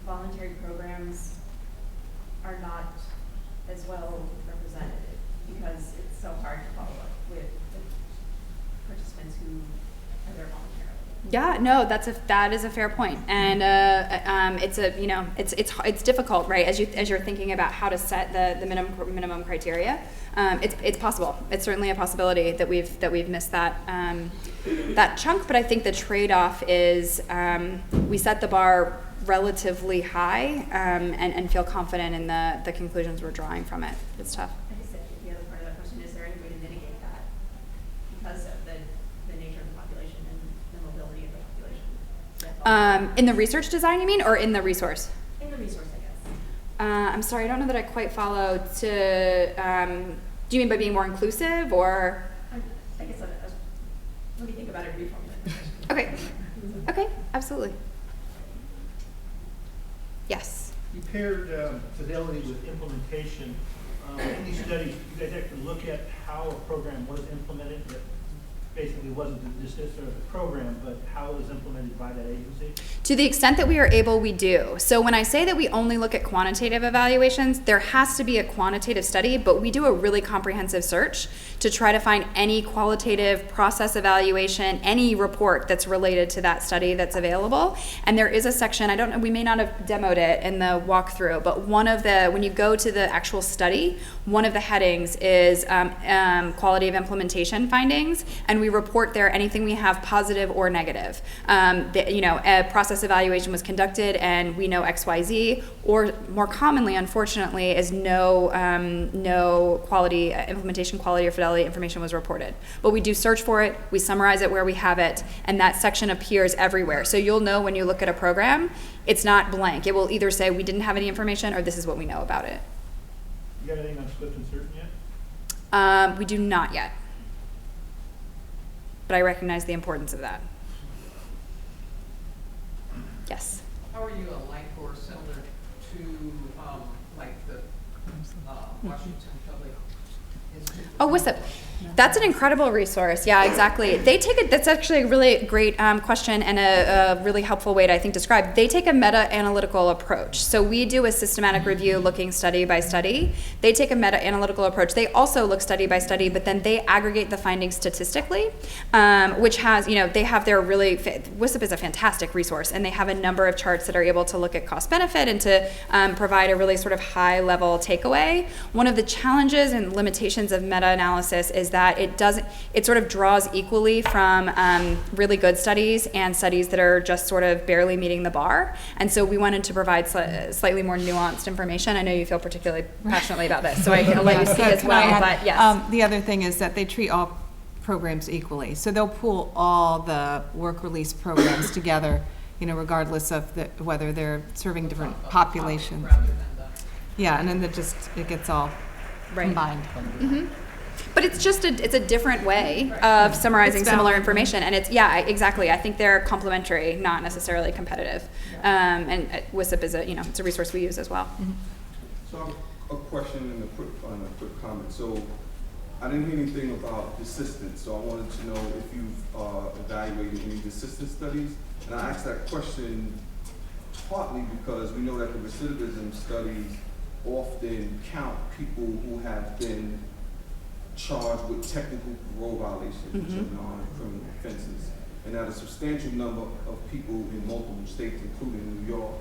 voluntary programs are not as well represented, because it's so hard to follow up with the participants who are there voluntarily. Yeah, no, that is a fair point, and it's difficult, right? As you're thinking about how to set the minimum criteria, it's possible. It's certainly a possibility that we've missed that chunk. But I think the trade-off is we set the bar relatively high and feel confident in the conclusions we're drawing from it. It's tough. I guess the other part of that question is there any way to mitigate that because of the nature of the population and the mobility of the population? In the research design, you mean, or in the resource? In the resource, I guess. I'm sorry, I don't know that I quite follow. Do you mean by being more inclusive, or? I guess let me think about it, reformulate the question. Okay, absolutely. Yes. You paired fidelity with implementation. In these studies, you guys actually look at how a program was implemented. That basically wasn't the distance of the program, but how it was implemented by that agency? To the extent that we are able, we do. So when I say that we only look at quantitative evaluations, there has to be a quantitative study, but we do a really comprehensive search to try to find any qualitative process evaluation, any report that's related to that study that's available. And there is a section, I don't know, we may not have demoed it in the walkthrough, but when you go to the actual study, one of the headings is quality of implementation findings, and we report there anything we have positive or negative. A process evaluation was conducted and we know XYZ, or more commonly, unfortunately, is no quality, implementation quality or fidelity information was reported. But we do search for it, we summarize it where we have it, and that section appears everywhere. So you'll know when you look at a program, it's not blank. It will either say we didn't have any information or this is what we know about it. You got anything on Swift and Certain yet? We do not yet. But I recognize the importance of that. Yes? How are you alike or similar to like the Washington Public Oh, WSIP. That's an incredible resource. Yeah, exactly. They take it. That's actually a really great question and a really helpful way to, I think, describe. They take a meta-analytical approach. So we do a systematic review looking study by study. They take a meta-analytical approach. They also look study by study, but then they aggregate the findings statistically, which has, they have their really, WSIP is a fantastic resource, and they have a number of charts that are able to look at cost benefit and to provide a really sort of high level takeaway. One of the challenges and limitations of meta-analysis is that it sort of draws equally from really good studies and studies that are just sort of barely meeting the bar. And so we wanted to provide slightly more nuanced information. I know you feel particularly passionately about this, so I'll let you speak as well. But yes. The other thing is that they treat all programs equally. So they'll pool all the work release programs together, regardless of whether they're serving different populations. Yeah, and then it gets all combined. Mm-hmm. But it's just it's a different way of summarizing similar information, and exactly. I think they're complementary, not necessarily competitive. And WSIP is it's a resource we use as well. Mm-hmm. So I have a question and a quick comment. So I didn't hear anything about desistance, so I wanted to know if you've evaluated any desistance studies. And I asked that question partly because we know that the recidivism studies often count people who have been charged with technical parole violations, which are non-criminal offenses, and that a substantial number of people in multiple states, including New York,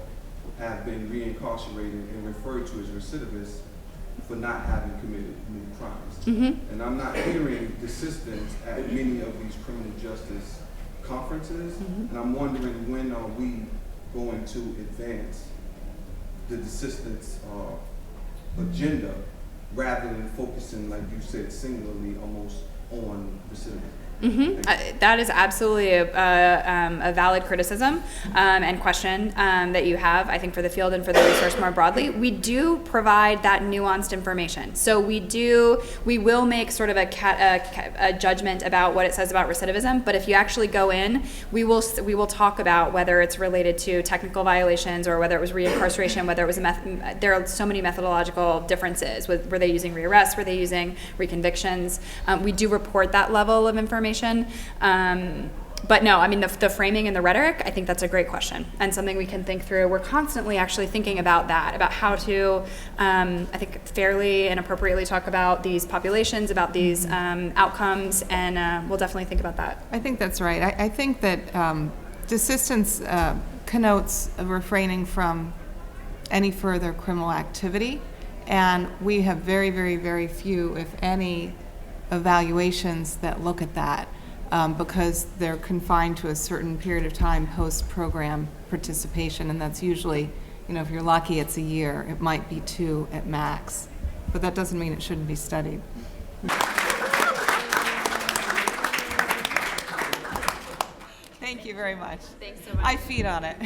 have been reincarcerated and referred to as recidivists for not having committed new crimes. Mm-hmm. And I'm not hearing desistance at many of these criminal justice conferences, and I'm wondering, when are we going to advance the desistance agenda, rather than focusing, like you said, singularly almost on recidivism? Mm-hmm. That is absolutely a valid criticism and question that you have, I think, for the field and for the resource more broadly. We do provide that nuanced information. So we will make sort of a judgment about what it says about recidivism, but if you actually go in, we will talk about whether it's related to technical violations or whether it was reincarceration, whether it was there are so many methodological differences. Were they using rearrests? Were they using reconvictions? We do report that level of information. But no, I mean, the framing and the rhetoric, I think that's a great question and something we can think through. We're constantly actually thinking about that, about how to, I think, fairly and appropriately talk about these populations, about these outcomes, and we'll definitely think about that. I think that's right. I think that desistance connotes refraining from any further criminal activity, and we have very, very, very few, if any, evaluations that look at that because they're confined to a certain period of time post-program participation, and that's usually, if you're lucky, it's a year. It might be 2 at max, but that doesn't mean it shouldn't be studied. Thank you very much. Thanks so much. I feed on it.